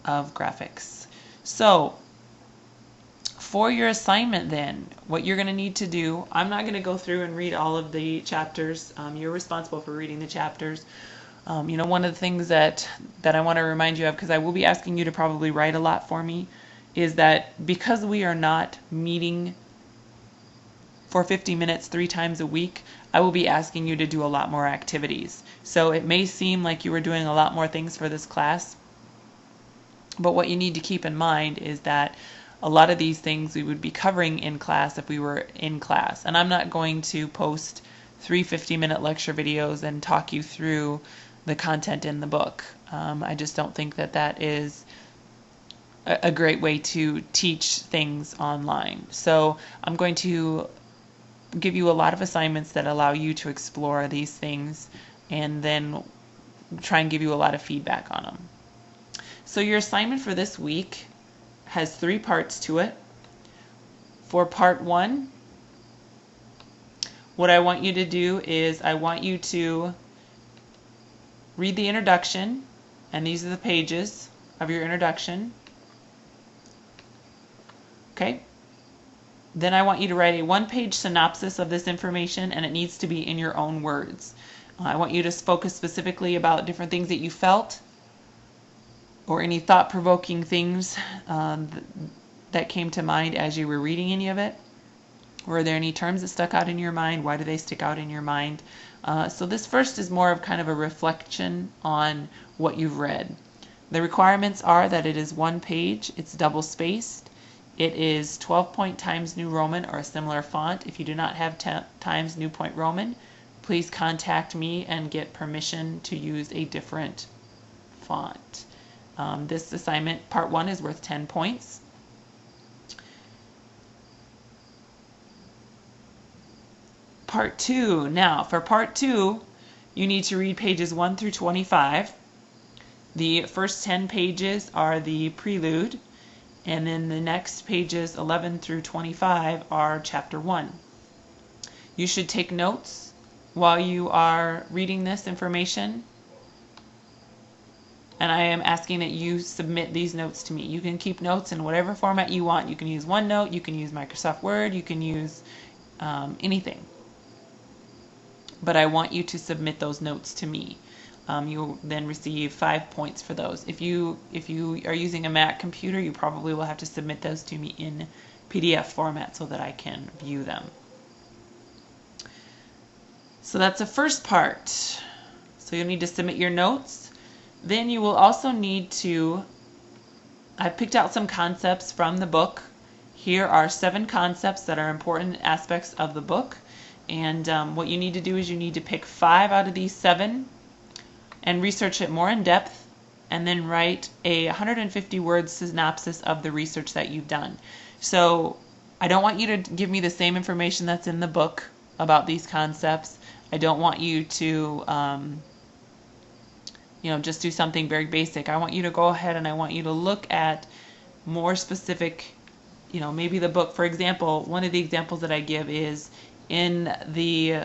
of graphics. So for your assignment then, what you're going to need to do, I'm not going to go through and read all of the chapters. You're responsible for reading the chapters. One of the things that I want to remind you of, because I will be asking you to probably write a lot for me, is that because we are not meeting for 50 minutes 3 times a week, I will be asking you to do a lot more activities. So it may seem like you were doing a lot more things for this class, but what you need to keep in mind is that a lot of these things we would be covering in class if we were in class. And I'm not going to post 3 50-minute lecture videos and talk you through the content in the book. I just don't think that that is a great way to teach things online. So I'm going to give you a lot of assignments that allow you to explore these things and then try and give you a lot of feedback on them. So your assignment for this week has 3 parts to it. For part 1, what I want you to do is I want you to read the introduction, and these are the pages of your introduction. Okay? Then I want you to write a 1-page synopsis of this information, and it needs to be in your own words. I want you to focus specifically about different things that you felt, or any thought-provoking things that came to mind as you were reading any of it. Were there any terms that stuck out in your mind? Why do they stick out in your mind? So this first is more of kind of a reflection on what you've read. The requirements are that it is 1 page, it's double-spaced, it is 12-point Times New Roman or a similar font. If you do not have Times New Point Roman, please contact me and get permission to use a different font. This assignment, part 1, is worth 10 points. Part 2. Now, for part 2, you need to read pages 1 through 25. The first 10 pages are the prelude, and then the next pages 11 through 25 are chapter 1. You should take notes while you are reading this information, and I am asking that you submit these notes to me. You can keep notes in whatever format you want. You can use OneNote, you can use Microsoft Word, you can use anything. But I want you to submit those notes to me. You'll then receive 5 points for those. If you are using a Mac computer, you probably will have to submit those to me in PDF format so that I can view them. So that's the first part. So you'll need to submit your notes. Then you will also need to, I picked out some concepts from the book. Here are 7 concepts that are important aspects of the book. And what you need to do is you need to pick 5 out of these 7 and research it more in depth, and then write a 150-word synopsis of the research that you've done. So I don't want you to give me the same information that's in the book about these concepts. I don't want you to just do something very basic. I want you to go ahead and I want you to look at more specific, maybe the book. For example, one of the examples that I give is in the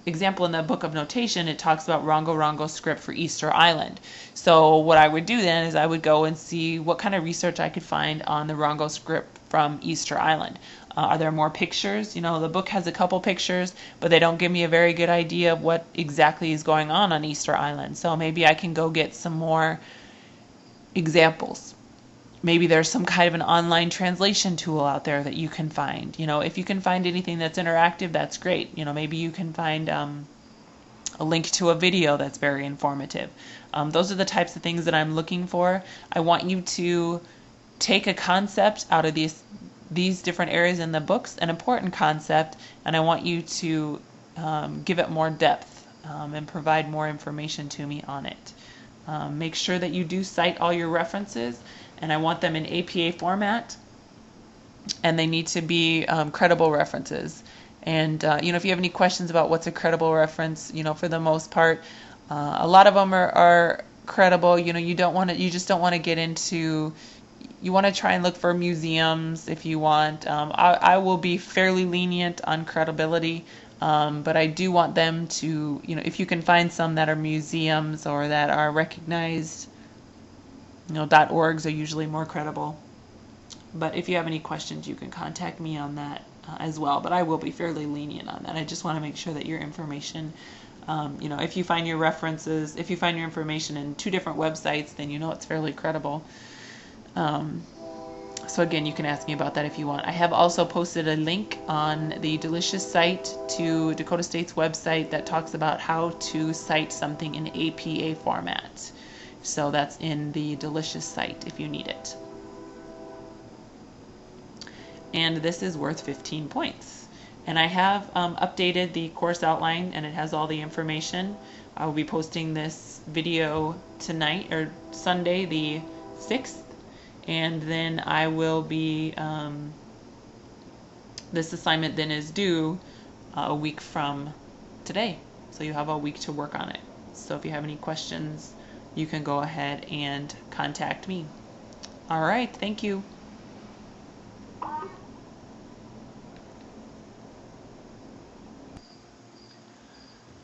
example in the book of notation, it talks about Rongo Rongo script for Easter Island. So what I would do then is I would go and see what kind of research I could find on the Rongo script from Easter Island. Are there more pictures? The book has a couple pictures, but they don't give me a very good idea of what exactly is going on Easter Island. So maybe I can go get some more examples. Maybe there's some kind of an online translation tool out there that you can find. If you can find anything that's interactive, that's great. Maybe you can find a link to a video that's very informative. Those are the types of things that I'm looking for. I want you to take a concept out of these different areas in the books, an important concept, and I want you to give it more depth and provide more information to me on it. Make sure that you do cite all your references, and I want them in APA format, and they need to be credible references. And if you have any questions about what's a credible reference, for the most part, a lot of them are credible. You just don't want to get into. You want to try and look for museums if you want. I will be fairly lenient on credibility, but I do want them to, if you can find some that are museums or that are recognized .orgs are usually more credible. But if you have any questions, you can contact me on that as well. But I will be fairly lenient on that. I just want to make sure that your information, if you find your references, if you find your information in 2 different websites, then it's fairly credible. So again, you can ask me about that if you want. I have also posted a link on the Delicious site to Dakota State's website that talks about how to cite something in APA format. So that's in the Delicious site if you need it. And this is worth 15 points. And I have updated the course outline, and it has all the information. I will be posting this video tonight, or Sunday the 6th. And then I will be, this assignment then is due a week from today. So you have a week to work on it. So if you have any questions, you can go ahead and contact me. All right, thank you.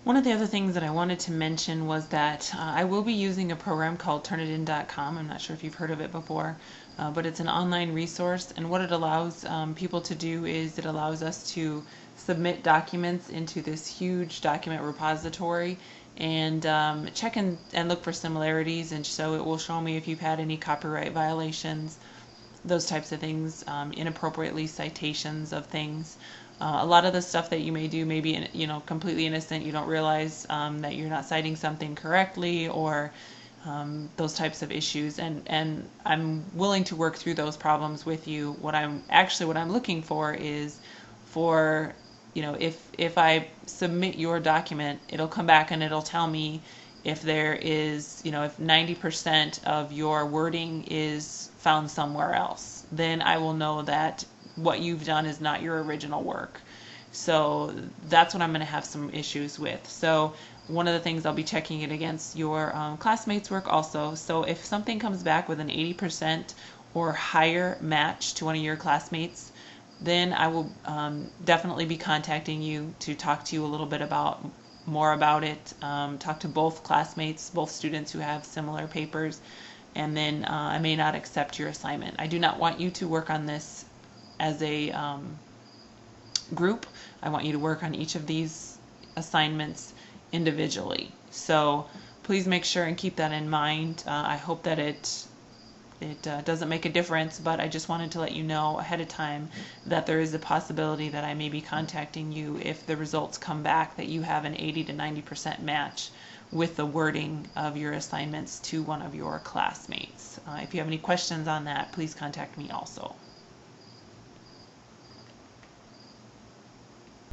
One of the other things that I wanted to mention was that I will be using a program called Turnitin.com. I'm not sure if you've heard of it before, but it's an online resource, and what it allows people to do is it allows us to submit documents into this huge document repository and check and look for similarities, and so it will show me if you've had any copyright violations, those types of things, inappropriately citations of things. A lot of the stuff that you may do may be, completely innocent. You don't realize that you're not citing something correctly, or those types of issues. And I'm willing to work through those problems with you. What I'm looking for is for, if I submit your document, it'll come back and it'll tell me if there is, if 90% of your wording is found somewhere else. Then I will know that what you've done is not your original work. So that's what I'm going to have some issues with. So one of the things I'll be checking it against your classmates' work also. So if something comes back with an 80% or higher match to one of your classmates, then I will definitely be contacting you to talk to you a little bit more about it. Talk to both classmates, both students who have similar papers, and then I may not accept your assignment. I do not want you to work on this as a group. I want you to work on each of these assignments individually. So please make sure and keep that in mind. I hope that it doesn't make a difference, but I just wanted to let you know ahead of time that there is a possibility that I may be contacting you if the results come back that you have an 80 to 90% match with the wording of your assignments to one of your classmates. If you have any questions on that, please contact me also.